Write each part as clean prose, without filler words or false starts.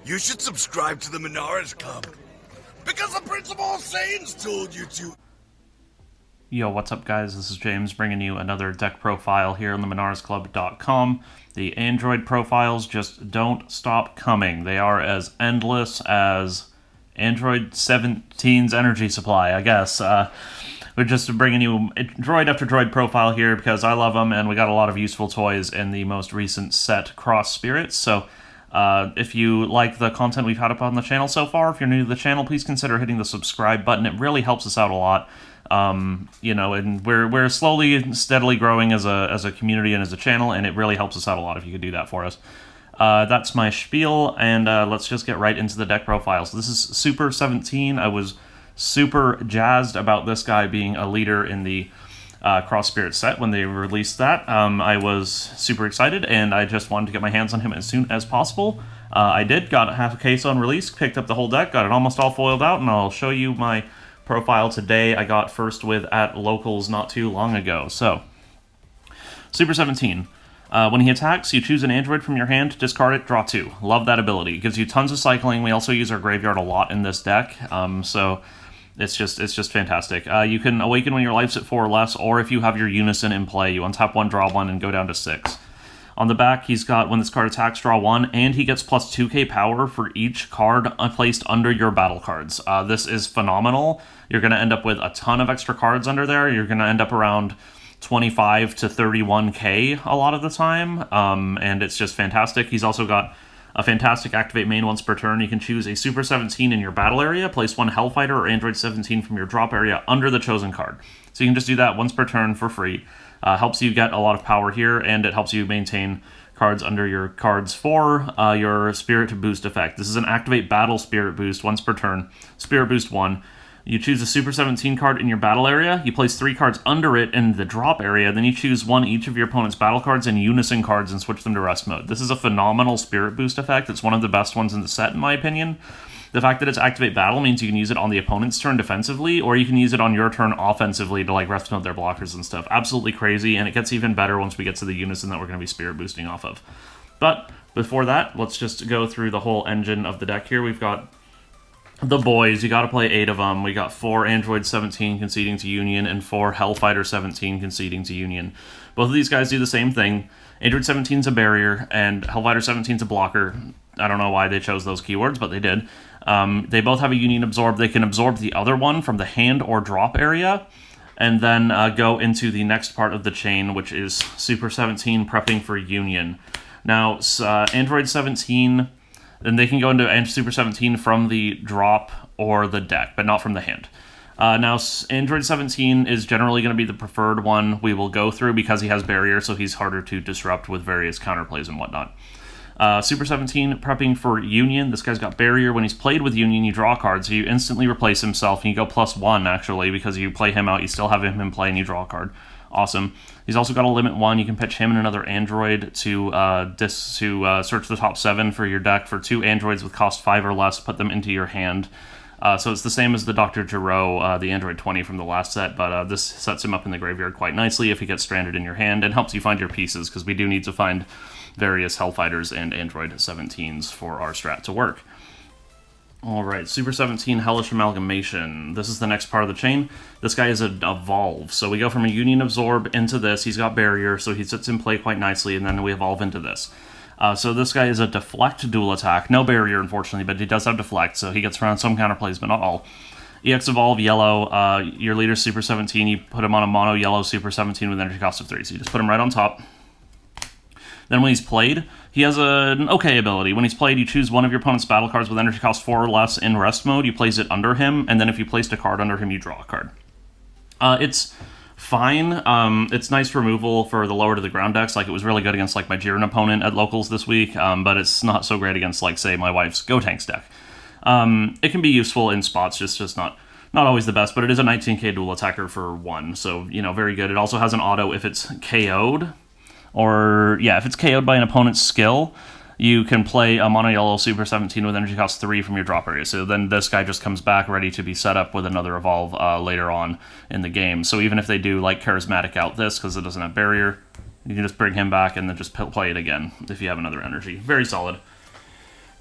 You should subscribe to the Minaris Club. Because the Principal Saiyans told you to. Yo, what's up, guys? This is James bringing you another deck profile here on the MinarisClub.com. The Android profiles just don't stop coming. They are as endless as Android 17's energy supply, I guess. We're just bringing you droid after droid profile here because I love them, and we got a lot of useful toys in the most recent set, Cross Spirits. So if you like the content we've had up on the channel so far, if you're new to the channel, please consider hitting the subscribe button. It really helps us out a lot. And we're slowly and steadily growing as a community and as a channel, and it really helps us out a lot if you could do that for us. That's my spiel, and let's just get right into the deck profile. So this is Super 17. I was super jazzed about this guy being a leader in the Cross Spirit set when they released that. I was super excited, and I just wanted to get my hands on him as soon as possible. I did, got half a case on release, picked up the whole deck, got it almost all foiled out, and I'll show you my profile today. I got first with at locals not too long ago. So, Super 17. When he attacks, you choose an android from your hand, discard it, draw 2. Love that ability. It gives you tons of cycling. We also use our graveyard a lot in this deck, so it's just fantastic. You can awaken when your life's at 4 or less, or if you have your Unison in play, you untap 1, draw 1, and go down to 6. On the back, he's got, when this card attacks, draw 1, and he gets plus 2k power for each card placed under your battle cards. This is phenomenal. You're going to end up with a ton of extra cards under there. You're going to end up around 25 to 31k a lot of the time, and it's just fantastic. He's also got a fantastic activate main once per turn. You can choose a Super 17 in your battle area, place 1 Hellfighter or Android 17 from your drop area under the chosen card. So you can just do that once per turn for free. Helps you get a lot of power here, and it helps you maintain cards under your cards for your Spirit Boost effect. This is an Activate Battle Spirit Boost once per turn. Spirit Boost 1. You choose a Super 17 card in your battle area, you place 3 cards under it in the drop area, then you choose 1 each of your opponent's battle cards and Unison cards and switch them to rest mode. This is a phenomenal Spirit Boost effect. It's one of the best ones in the set, in my opinion. The fact that it's Activate Battle means you can use it on the opponent's turn defensively, or you can use it on your turn offensively to, like, rest mode their blockers and stuff. Absolutely crazy, and it gets even better once we get to the Unison that we're going to be Spirit Boosting off of. But before that, let's just go through the whole engine of the deck here. We've got the boys. You got to play 8 of them. We got 4 Android 17 conceding to Union and 4 Hellfighter 17 conceding to Union. Both of these guys do the same thing. Android 17 is a barrier, and Hellfighter 17 is a blocker. I don't know why they chose those keywords, but they did. They both have a Union Absorb. They can absorb the other one from the hand or drop area, and then go into the next part of the chain, which is Super 17 prepping for Union. Now, Android 17, then they can go into Super 17 from the drop or the deck, but not from the hand. Now, Android 17 is generally going to be the preferred one we will go through because he has barrier, so he's harder to disrupt with various counterplays and whatnot. Super 17, prepping for Union. This guy's got barrier. When he's played with Union, you draw cards, so you instantly replace himself, and you go +1, actually, because you play him out, you still have him in play, and you draw a card. Awesome. He's also got a limit 1. You can pitch him and another android to search the top 7 for your deck for 2 androids with cost 5 or less, put them into your hand. So it's the same as the Dr. Giro, the Android 20 from the last set, but this sets him up in the graveyard quite nicely if he gets stranded in your hand, and helps you find your pieces, because we do need to find various Hellfighters and Android 17s for our strat to work. Alright, Super 17 Hellish Amalgamation. This is the next part of the chain. This guy is a Evolve. So we go from a Union Absorb into this. He's got Barrier, so he sits in play quite nicely, and then we evolve into this. So this guy is a Deflect Dual Attack. No Barrier, unfortunately, but he does have Deflect, so he gets around some counterplays, but not all. EX Evolve, Yellow. Your leader's Super 17. You put him on a Mono Yellow Super 17 with energy cost of 3, so you just put him right on top. Then when he's played, he has an okay ability. When he's played, you choose one of your opponent's battle cards with energy cost 4 or less in rest mode, you place it under him, and then if you placed a card under him, you draw a card. It's fine. It's nice removal for the lower to the ground decks. Like, it was really good against, like, my Jiren opponent at locals this week, but it's not so great against, like, say, my wife's Gotenks deck. It can be useful in spots, just not always the best, but it is a 19k dual attacker for 1, so, you know, very good. It also has an auto if it's KO'd. Or, yeah, if it's KO'd by an opponent's skill, you can play a Mono Yellow Super 17 with energy cost 3 from your drop area. So then this guy just comes back ready to be set up with another Evolve later on in the game. So even if they do, like, Charismatic out this, because it doesn't have Barrier, you can just bring him back and then just play it again if you have another energy. Very solid.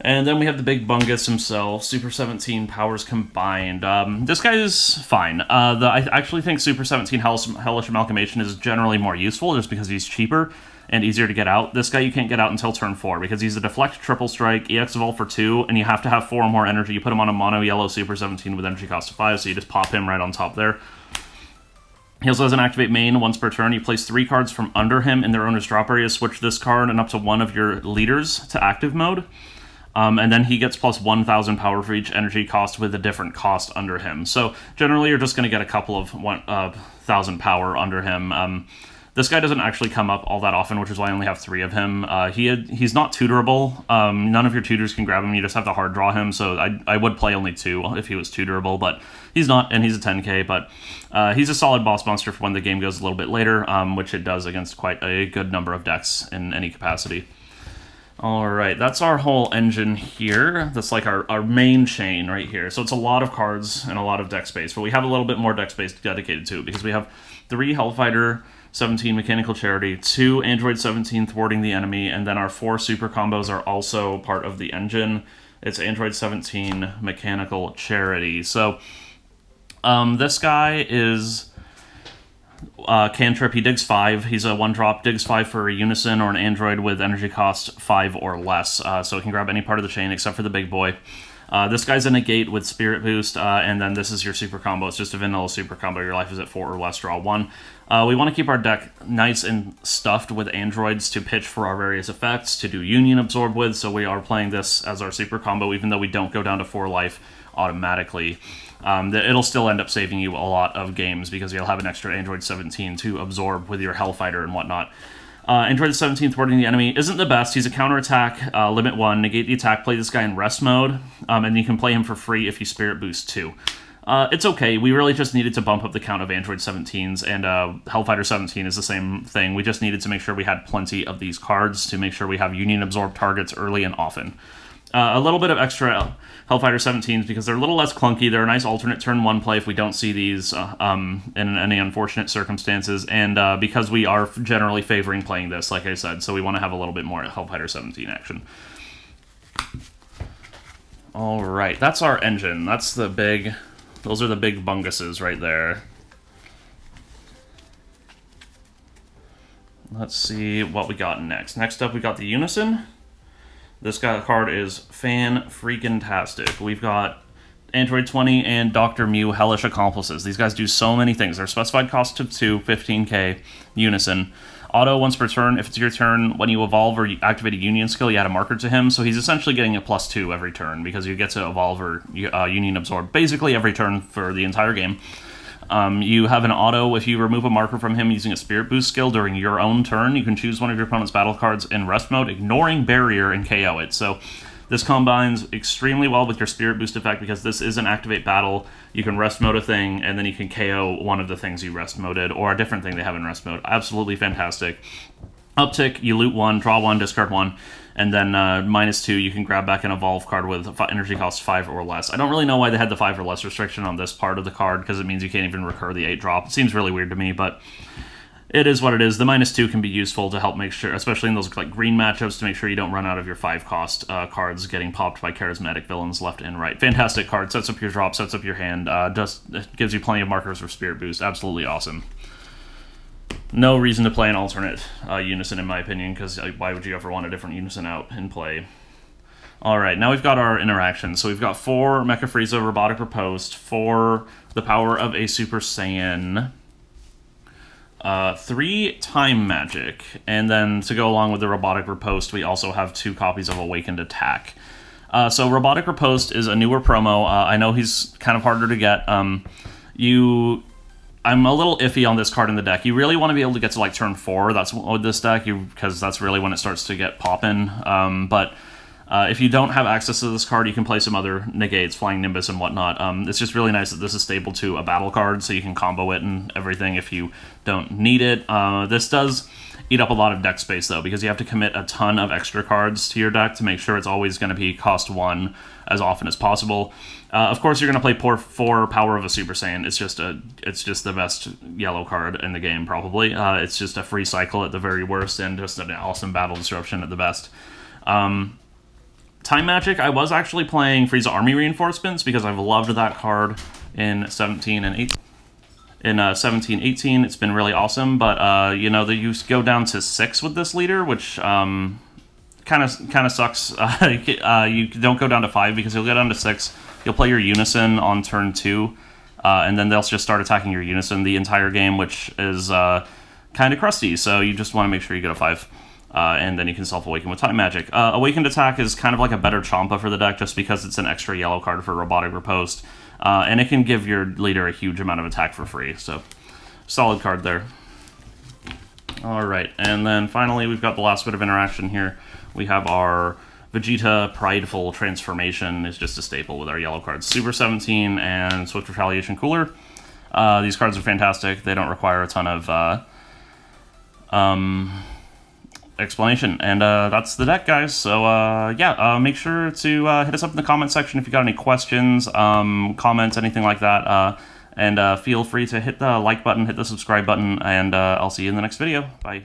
And then we have the big bungus himself, Super 17 powers combined. This guy is fine. I actually think Super 17 Hellish Amalgamation is generally more useful just because he's cheaper and easier to get out. This guy you can't get out until turn 4 because he's a Deflect Triple Strike, EX Evolve for 2, and you have to have 4 or more energy. You put him on a mono yellow Super 17 with energy cost of 5, so you just pop him right on top there. He also has an activate main. Once per turn, you place 3 cards from under him in their owner's drop area, switch this card and up to 1 of your leaders to active mode. And then he gets plus 1,000 power for each energy cost with a different cost under him. So generally, you're just going to get a couple of 1,000 power under him. This guy doesn't actually come up all that often, which is why I only have 3 of him. He's not tutorable. None of your tutors can grab him. You just have to hard draw him. So I would play only 2 if he was tutorable, but he's not, and he's a 10k. But he's a solid boss monster for when the game goes a little bit later, which it does against quite a good number of decks in any capacity. Alright, that's our whole engine here. That's like our main chain right here. So it's a lot of cards and a lot of deck space, but we have a little bit more deck space dedicated to it because we have 3 Hellfighter 17 Mechanical Charity, 2 Android 17 Thwarting the Enemy, and then our 4 super combos are also part of the engine. It's Android 17 Mechanical Charity. So this guy is... cantrip, he digs 5. He's a 1-drop, digs 5 for a Unison or an android with energy cost 5 or less. So it can grab any part of the chain except for the big boy. This guy's a negate with Spirit Boost, and then this is your super combo. It's just a vanilla super combo. Your life is at 4 or less, draw 1. We want to keep our deck nice and stuffed with androids to pitch for our various effects, to do Union Absorb with, so we are playing this as our super combo, even though we don't go down to 4 life automatically. It'll still end up saving you a lot of games because you'll have an extra Android 17 to absorb with your Hellfighter and whatnot. Android 17 Thwarting the Enemy isn't the best. He's a counterattack, limit 1, negate the attack, play this guy in rest mode, and you can play him for free if you Spirit Boost 2. It's okay. We really just needed to bump up the count of Android 17s, and Hellfighter 17 is the same thing. We just needed to make sure we had plenty of these cards to make sure we have Union Absorb targets early and often. A little bit of extra Hellfighter 17s because they're a little less clunky. They're a nice alternate turn 1 play if we don't see these in any unfortunate circumstances, and because we are generally favoring playing this, like I said, so we want to have a little bit more Hellfighter 17 action. Alright, that's our engine. Those are the big bunguses right there. Let's see what we got next. Next up, we got the Unison. This card is fan-freaking-tastic. We've got Android 20 and Dr. Mew Hellish Accomplices. These guys do so many things. They're specified cost of 2, 15k, Unison. Auto once per turn. If it's your turn, when you evolve or you activate a Union skill, you add a marker to him. So he's essentially getting a +2 every turn because you get to evolve or Union Absorb basically every turn for the entire game. You have an auto if you remove a marker from him using a Spirit Boost skill during your own turn. You can choose one of your opponent's battle cards in rest mode, ignoring barrier, and KO it. So this combines extremely well with your Spirit Boost effect because this is an activate battle. You can rest mode a thing, and then you can KO one of the things you rest moded, or a different thing they have in rest mode. Absolutely fantastic. Uptick, you loot 1, draw 1, discard 1, and then -2, you can grab back an evolve card with energy cost 5 or less. I don't really know why they had the 5 or less restriction on this part of the card, because it means you can't even recur the 8 drop. It seems really weird to me, but it is what it is. The -2 can be useful to help make sure, especially in those like green matchups, to make sure you don't run out of your 5 cost cards getting popped by charismatic villains left and right. Fantastic card. Sets up your drop, sets up your hand, just gives you plenty of markers for Spirit Boost. Absolutely awesome. No reason to play an alternate Unison, in my opinion, because why would you ever want a different Unison out in play? Alright, now we've got our interactions. So we've got 4 Mecha Frieza Robotic Riposte, 4 the power of a Super Saiyan, 3 Time Magic, and then to go along with the Robotic Riposte, we also have 2 copies of Awakened Attack. So Robotic Riposte is a newer promo. I know he's kind of harder to get. I'm a little iffy on this card in the deck. You really want to be able to get to like turn 4. That's with this deck, because that's really when it starts to get poppin'. But if you don't have access to this card, you can play some other negates, Flying Nimbus and whatnot. It's just really nice that this is stable to a battle card, so you can combo it and everything if you don't need it. This does eat up a lot of deck space, though, because you have to commit a ton of extra cards to your deck to make sure it's always going to be cost 1 as often as possible. Of course, you're going to play 4 Power of a Super Saiyan. It's just the best yellow card in the game, probably. It's just a free cycle at the very worst, and just an awesome battle disruption at the best. Time Magic, I was actually playing Frieza Army Reinforcements because I've loved that card in 17 and 18. In 17-18, it's been really awesome, but you know, you go down to 6 with this leader, which kind of sucks. You don't go down to 5 because you'll go down to 6. You'll play your Unison on turn 2, and then they'll just start attacking your Unison the entire game, which is kind of crusty. So you just want to make sure you get a 5. And then you can self-awaken with Time Magic. Awakened Attack is kind of like a better Champa for the deck just because it's an extra yellow card for Robotic Riposte. And it can give your leader a huge amount of attack for free. So, solid card there. Alright, and then finally we've got the last bit of interaction here. We have our Vegeta Prideful Transformation is just a staple with our yellow cards. Super 17 and Swift Retaliation Cooler. These cards are fantastic. They don't require a ton of explanation, and that's the deck, guys. So yeah, make sure to hit us up in the comment section if you got any questions, comments, anything like that, and feel free to hit the like button, hit the subscribe button, and I'll see you in the next video. Bye.